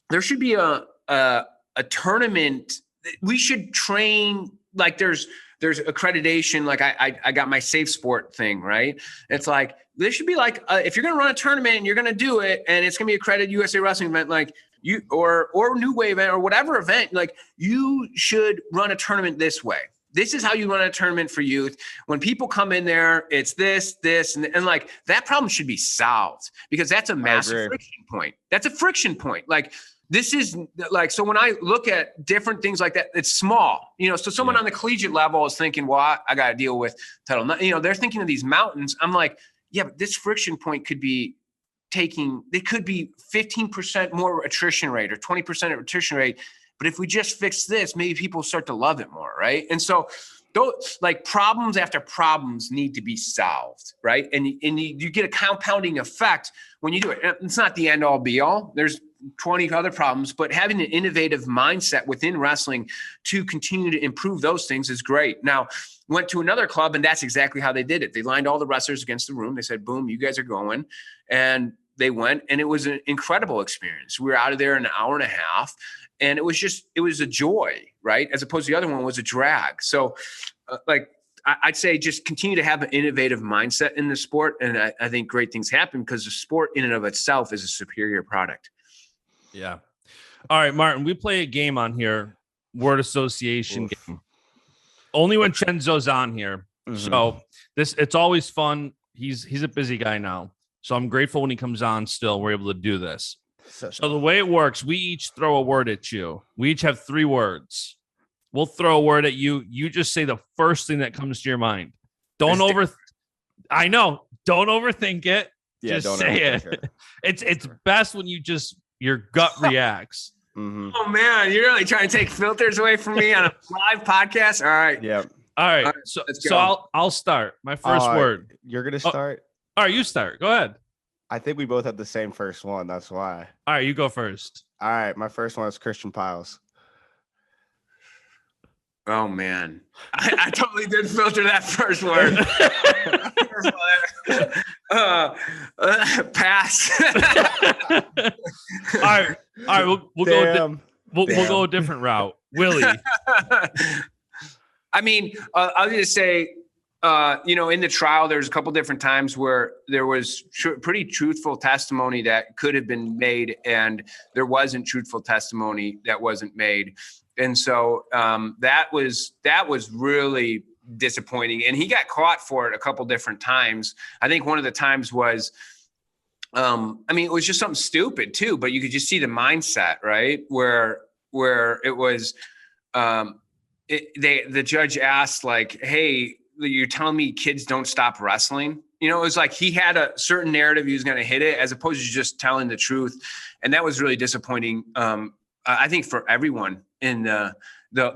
there should be a tournament. We should train, like there's accreditation. Like I got my Safe Sport thing, right? It's like, there should be like, if you're going to run a tournament and you're going to do it and it's going to be a accredited USA Wrestling event, like you, or New Wave event or whatever event, like you should run a tournament this way. This is how you run a tournament for youth. When people come in there, it's this, and like that problem should be solved because that's a massive friction point. That's a friction point. Like, this is like, so when I look at different things like that, it's small, so someone on the collegiate level is thinking, well, I got to deal with Title IX, they're thinking of these mountains. I'm like, yeah, but this friction point could be they could be 15% more attrition rate or 20% attrition rate. But if we just fix this, maybe people start to love it more. Right. And so those like problems after problems need to be solved. Right. And you get a compounding effect when you do it. It's not the end all be all. There's 20 other problems, but having an innovative mindset within wrestling to continue to improve those things is great. Now, went to another club and that's exactly how they did it. They lined all the wrestlers against the room. They said, boom, you guys are going. And they went, and it was an incredible experience. We were out of there in an hour and a half, and it was a joy, right? As opposed to the other one was a drag. So I'd say just continue to have an innovative mindset in the sport. And I think great things happen because the sport in and of itself is a superior product. Yeah. All right, Martin, we play a game on here, word association game. Only when Cenzo's on here. So it's always fun. He's a busy guy now. So I'm grateful when he comes on still. We're able to do this. So the way it works, we each throw a word at you. We each have 3 words. We'll throw a word at you. You just say the first thing that comes to your mind. Don't overthink it. Yeah, just say it. It's best when your gut reacts. Oh man, you're really trying to take filters away from me on a live podcast. All right. Yeah. All right. So I'll start. My first word. You're gonna start. All right, you start. Go ahead. I think we both have the same first one. That's why. All right, you go first. All right, my first one is Christian Piles. Oh man, I totally did filter that first word. Pass. All right. We'll go a different route. Willie. I mean, I'll just say, in the trial, there's a couple different times where there was pretty truthful testimony that could have been made, and there wasn't truthful testimony that wasn't made. And so that was really disappointing. And he got caught for it a couple different times. I think one of the times was I mean, it was just something stupid too, but you could just see the mindset, right? Where it was, the judge asked like, "Hey, you're telling me kids don't stop wrestling?" You know, it was like he had a certain narrative he was going to hit it, as opposed to just telling the truth, and that was really disappointing. I think for everyone in the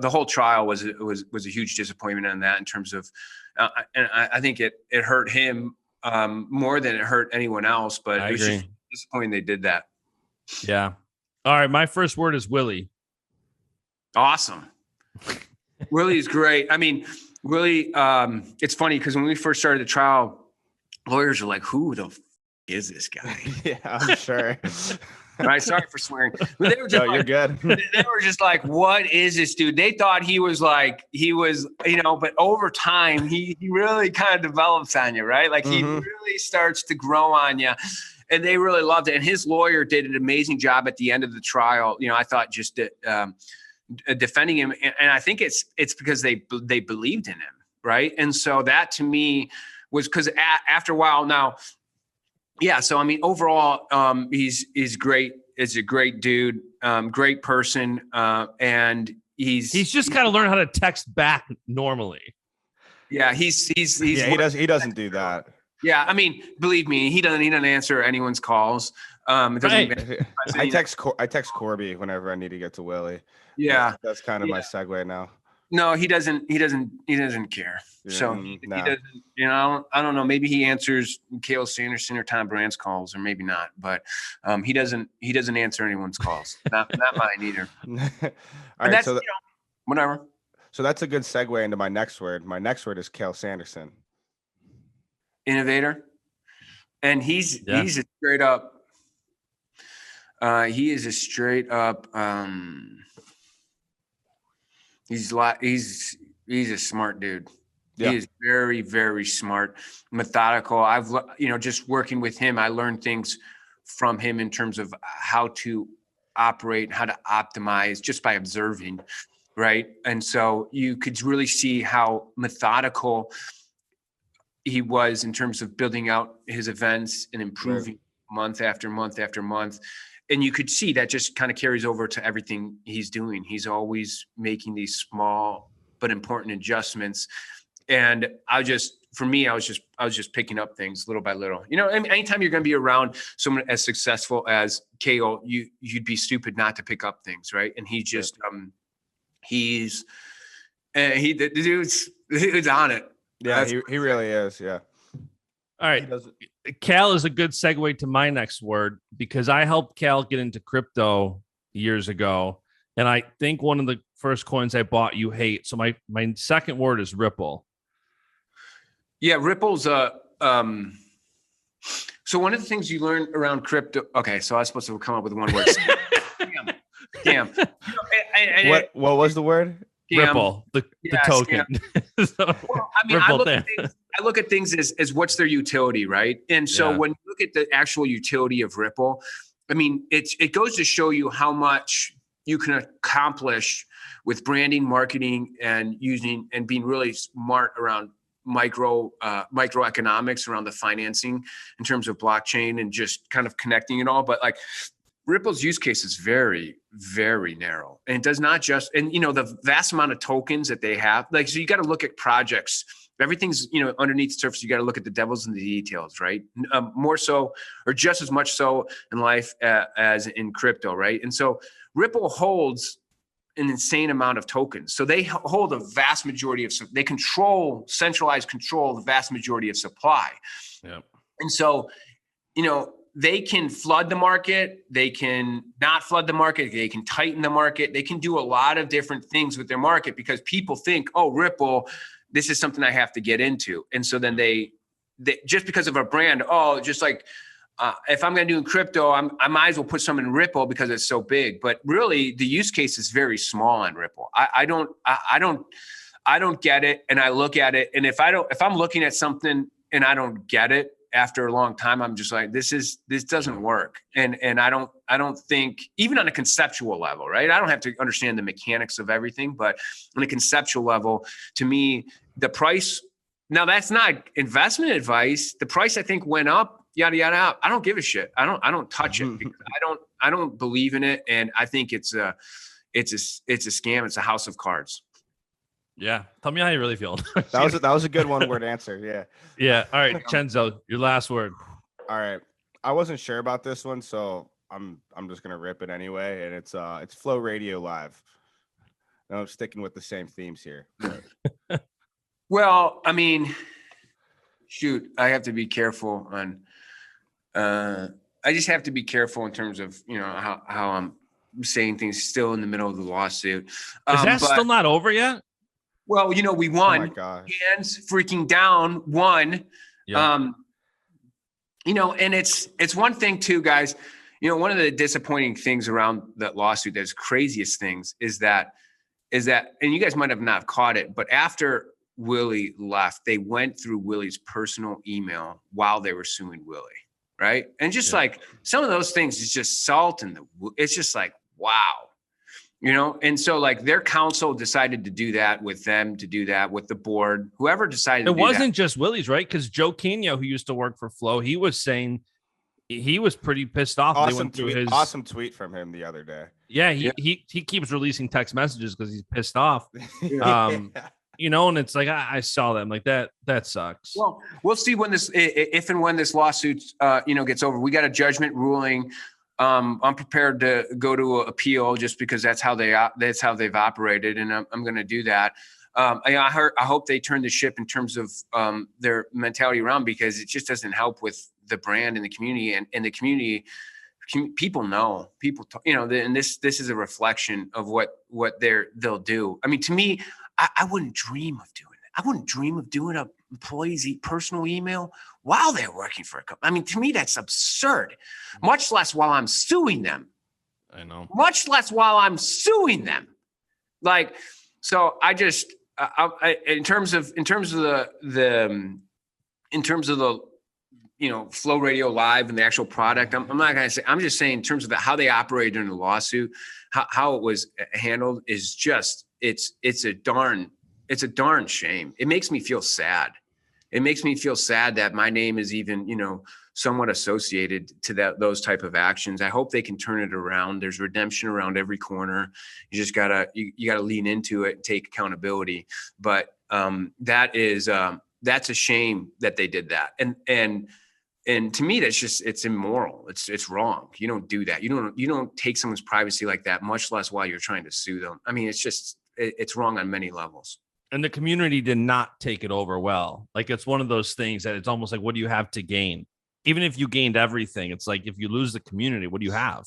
whole trial was a huge disappointment on that in terms of, and I think it hurt him more than it hurt anyone else. But it was just disappointing they did that. Yeah. All right. My first word is Willie. Awesome. Willie is great. I mean, Willie, it's funny because when we first started the trial, lawyers are like, who the is this guy? Yeah, I'm sure. Right. Sorry for swearing. But they were just you're good. They were just like, what is this dude? They thought he was, you know, but over time, he really kind of develops on you, right? Like he really starts to grow on you. And they really loved it. And his lawyer did an amazing job at the end of the trial. You know, I thought just defending him. And I think it's because they believed in him. Right. And so that to me was because after a while now, yeah. So, I mean, overall, he's great. Is a great dude, great person. And he's just kind of learned how to text back normally. Yeah. He doesn't do that. Yeah. I mean, believe me, he doesn't answer anyone's calls. It doesn't I text Corby whenever I need to get to Willie. Yeah. That's kind of my segue now. No, he doesn't care. Yeah, So he doesn't, you know, I don't know. Maybe he answers Cael Sanderson or Tom Brand's calls, or maybe not, but he doesn't answer anyone's calls. not mine either. All right. That's, you know, whatever. So that's a good segue into my next word. My next word is Cael Sanderson. Innovator. And he's a straight up, he is a straight up, he's a smart dude. Yeah. He is very, very smart, methodical. I've, you know, just working with him, I learned things from him in terms of how to operate, how to optimize just by observing. Right. And so you could really see how methodical he was in terms of building out his events and improving month after month after month. And you could see that just kind of carries over to everything he's doing. He's always making these small but important adjustments. And I was just picking up things little by little. You know, anytime you're going to be around someone as successful as Cael, you'd be stupid not to pick up things, right? And he just the dude's on it. Yeah, he really is. Yeah. All right. Cael is a good segue to my next word, because I helped Cael get into crypto years ago. And I think one of the first coins I bought you hate. So my second word is Ripple. Yeah, Ripple's so one of the things you learn around crypto. Okay, so I was supposed to come up with one word. Scam. What was the word? Scam. Ripple, the token. So, well, I mean, I look at things as what's their utility, right? And so when you look at the actual utility of Ripple, I mean, it goes to show you how much you can accomplish with branding, marketing, and using and being really smart around microeconomics around the financing in terms of blockchain and just kind of connecting it all. But like Ripple's use case is very, very narrow, and it does not just, and you know, the vast amount of tokens that they have, like, so you got to look at projects. Everything's, you know, underneath the surface. You got to look at the devils in the details, right? More so, or just as much so in life as in crypto, right? And so Ripple holds an insane amount of tokens. So they hold a vast majority of, they centralized control the vast majority of supply. Yeah. And so, you know, they can flood the market. They can not flood the market. They can tighten the market. They can do a lot of different things with their market because people think, oh, Ripple, this is something I have to get into. And so then they just because of a brand, just like, if I'm going to do in crypto, I might as well put some in Ripple because it's so big. But really, the use case is very small on Ripple. I don't get it, and I look at it, and if I'm looking at something and I don't get it after a long time, I'm just like, this doesn't work. And I don't think, even on a conceptual level, right? I don't have to understand the mechanics of everything, but on a conceptual level, to me, the price. Now that's not investment advice. The price I think went up yada yada. I don't give a shit. I don't touch it because I don't believe in it, and I think it's a scam. It's a house of cards. Yeah, tell me how you really feel. That was a good one word answer. Yeah. Yeah. All right, Cenzo, your last word. All right. I wasn't sure about this one, so I'm just gonna rip it anyway, and it's Flow Radio Live. No, I'm sticking with the same themes here. Well, I mean, shoot, I have to be careful on. I just have to be careful in terms of how I'm saying things. Still in the middle of the lawsuit. Is that still not over yet? Well, we won. Oh my gosh. Hands freaking down. Won. Yeah. And it's one thing too, guys. One of the disappointing things around that lawsuit, those craziest things, is that, and you guys might have not caught it, but after Willie left, they went through Willie's personal email while they were suing Willie, right? And just like some of those things is just salt in it's just like, wow, and so like their counsel decided to do that with them, to do that with the board, whoever decided. It wasn't just Willie's, right? Because Joe Quino, who used to work for Flo, he was saying he was pretty pissed off. Awesome tweet from him the other day. Yeah, he keeps releasing text messages because he's pissed off. And it's like I saw them like that sucks. Well, we'll see when if and when this lawsuit gets over. We got a judgment ruling. I'm prepared to go to an appeal just because that's how they've operated, and I'm going to do that. I hope they turn the ship in terms of their mentality around, because it just doesn't help with the brand and the community, and the community. People know, and this is a reflection of what they'll do. I mean, to me, I wouldn't dream of doing it. I wouldn't dream of doing a employee's personal email while they're working for a company. I mean, to me, that's absurd. Much less while I'm suing them. I know. Much less while I'm suing them. Like, so I just, in terms of the Flow Radio Live and the actual product, I'm not going to say. I'm just saying in terms of how they operated in the lawsuit, how it was handled is just it's a darn shame. It makes me feel sad. It makes me feel sad that my name is even somewhat associated to those type of actions. I hope they can turn it around. There's redemption around every corner. You just gotta lean into it and take accountability. But that's a shame that they did that. And to me, it's immoral. It's wrong. You don't do that. You don't take someone's privacy like that, much less while you're trying to sue them. I mean, it's wrong on many levels. And the community did not take it over well. Like, it's one of those things that it's almost like, what do you have to gain? Even if you gained everything, it's like, if you lose the community, what do you have?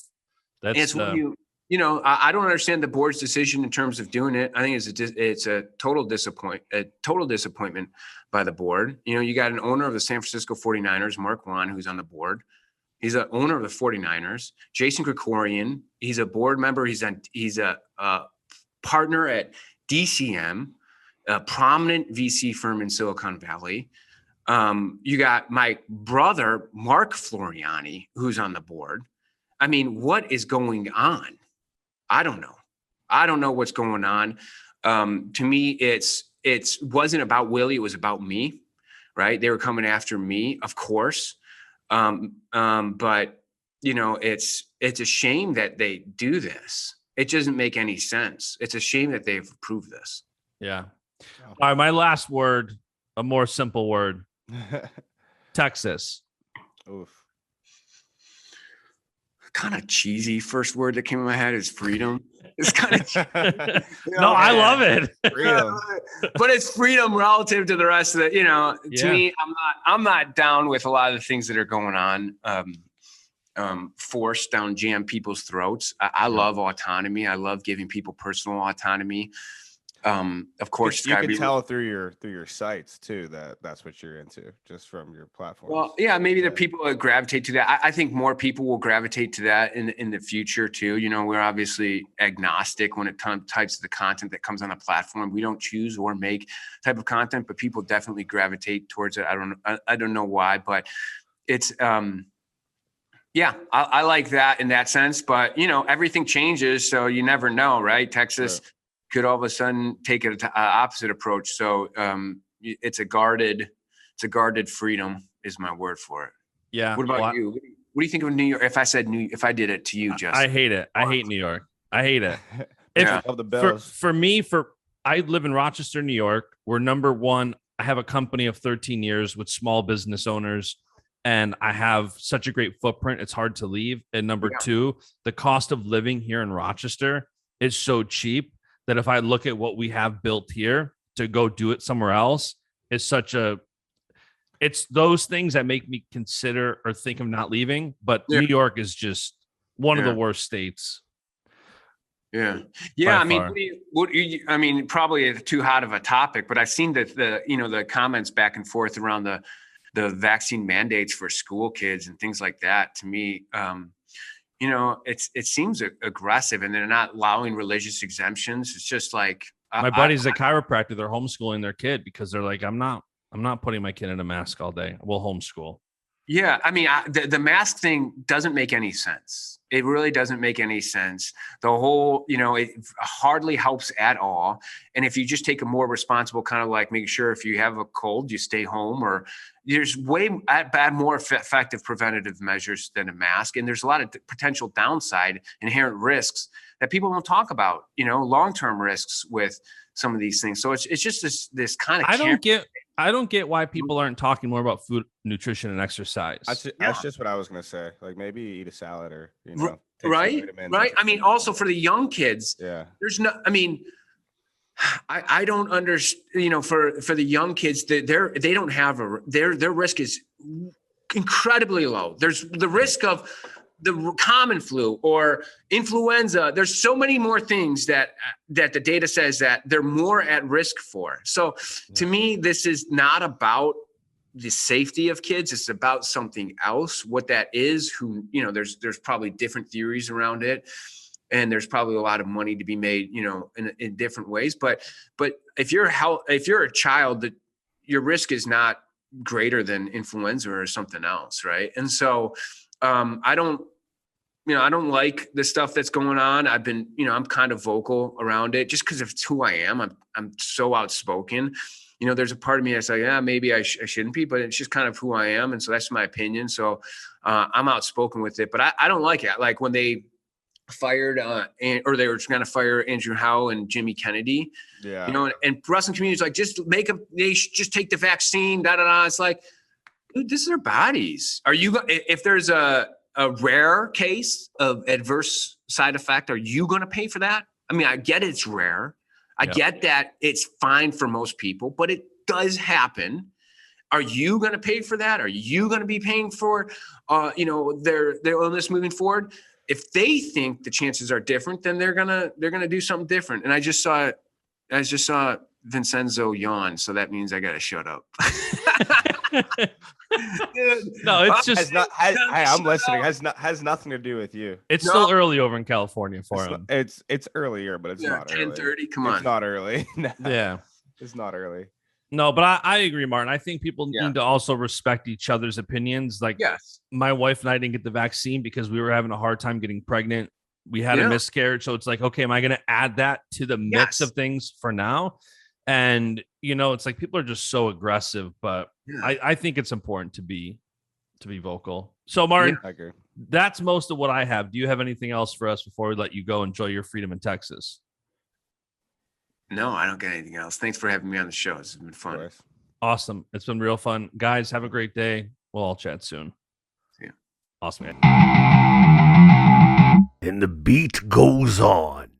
That's I don't understand the board's decision in terms of doing it. I think it's a total disappointment by the board. You got an owner of the San Francisco 49ers, Mark Wan, who's on the board. He's an owner of the 49ers. Jason Krikorian, he's a board member. He's a partner at DCM, a prominent VC firm in Silicon Valley. You got my brother, Martin Floreani, who's on the board. I mean, what is going on? I don't know. I don't know what's going on. To me, it wasn't about Willie. It was about me, right? They were coming after me, of course. But it's a shame that they do this. It doesn't make any sense. It's a shame that they've approved this. Yeah. All right. My last word, a more simple word, Texas. Oof. Kind of cheesy first word that came in my head is freedom. It's kind of no, I love it. Freedom. But it's freedom relative to the rest of it. To me, I'm not down with a lot of the things that are going on. Forced down jam people's throats. I love autonomy. I love giving people personal autonomy. Of course, you can tell through your sites too that's what you're into, just from your platform. Well, yeah, maybe the people that gravitate to that. I think more people will gravitate to that in the future too. We're obviously agnostic when it types of the content that comes on the platform. We don't choose or make type of content, but people definitely gravitate towards it. I don't know why, but it's yeah, I like that in that sense. But everything changes, so you never know, right? Texas. Sure. Could all of a sudden take an opposite approach. So it's a guarded freedom is my word for it. Yeah. What about you? What do you think of New York? If I did it to you, Justin. I hate it. I hate New York. I hate it. Yeah. Of the Bills. For me, I live in Rochester, New York. We're number one. I have a company of 13 years with small business owners, and I have such a great footprint. It's hard to leave. And number two, the cost of living here in Rochester is so cheap that if I look at what we have built here to go do it somewhere else, it's those things that make me consider or think of not leaving. But New York is just one of the worst states. Yeah. I mean, I mean, probably too hot of a topic, but I've seen the comments back and forth around the vaccine mandates for school kids and things like that. To me, it seems aggressive, and they're not allowing religious exemptions. It's just like my buddy's a chiropractor. They're homeschooling their kid because they're like, I'm not putting my kid in a mask all day. We'll homeschool. Yeah, I mean, the mask thing doesn't make any sense. It really doesn't make any sense. The whole, it hardly helps at all. And if you just take a more responsible kind of like making sure if you have a cold, you stay home, or there's more effective preventative measures than a mask. And there's a lot of potential downside, inherent risks that people don't talk about, long-term risks with some of these things. So it's just this kind of, I don't get why people aren't talking more about food, nutrition, and exercise. That's just what I was going to say. Like maybe eat a salad or, right. I mean, also for the young kids, there's no, I mean, I don't understand, for the young kids, they don't have their risk is incredibly low. There's the risk of the common flu or influenza. There's so many more things that the data says that they're more at risk for. So to me, this is not about the safety of kids. It's about something else. What that is, there's probably different theories around it. And there's probably a lot of money to be made, in different ways. But if you're a child, that your risk is not greater than influenza or something else, right? And so I don't like the stuff that's going on. I've been, I'm kind of vocal around it just because of who I am. I'm so outspoken. There's a part of me that's like, yeah, maybe I shouldn't be, but it's just kind of who I am, and so that's my opinion. So I'm outspoken with it, but I don't like it. Like when they fired or they were going to fire Andrew Howe and Jimmy Kennedy, and wrestling community's like, they should just take the vaccine, It's like, dude, this is their bodies. If there's a rare case of adverse side effect, are you going to pay for that? I mean, I get it's rare. I get that it's fine for most people, but it does happen. Are you going to pay for that? Are you going to be paying for, their illness moving forward? If they think the chances are different, then they're gonna do something different. And I just saw Vincenzo yawn, so that means I gotta shut up. No, it's just I'm listening. Has nothing to do with you. It's still early over in California for him. It's earlier, but it's not early. 10:30. Come on, it's not early. No, yeah, it's not early. No, but I agree, Martin. I think people need to also respect each other's opinions. Like, my wife and I didn't get the vaccine because we were having a hard time getting pregnant. We had a miscarriage. So it's like, okay, am I going to add that to the mix of things for now? And, it's like people are just so aggressive, but I think it's important to be vocal. So, Martin, that's most of what I have. Do you have anything else for us before we let you go enjoy your freedom in Texas? No, I don't get anything else. Thanks for having me on the show. It's been fun. Awesome. It's been real fun. Guys, have a great day. We'll all chat soon. See ya. Awesome, man. And the beat goes on.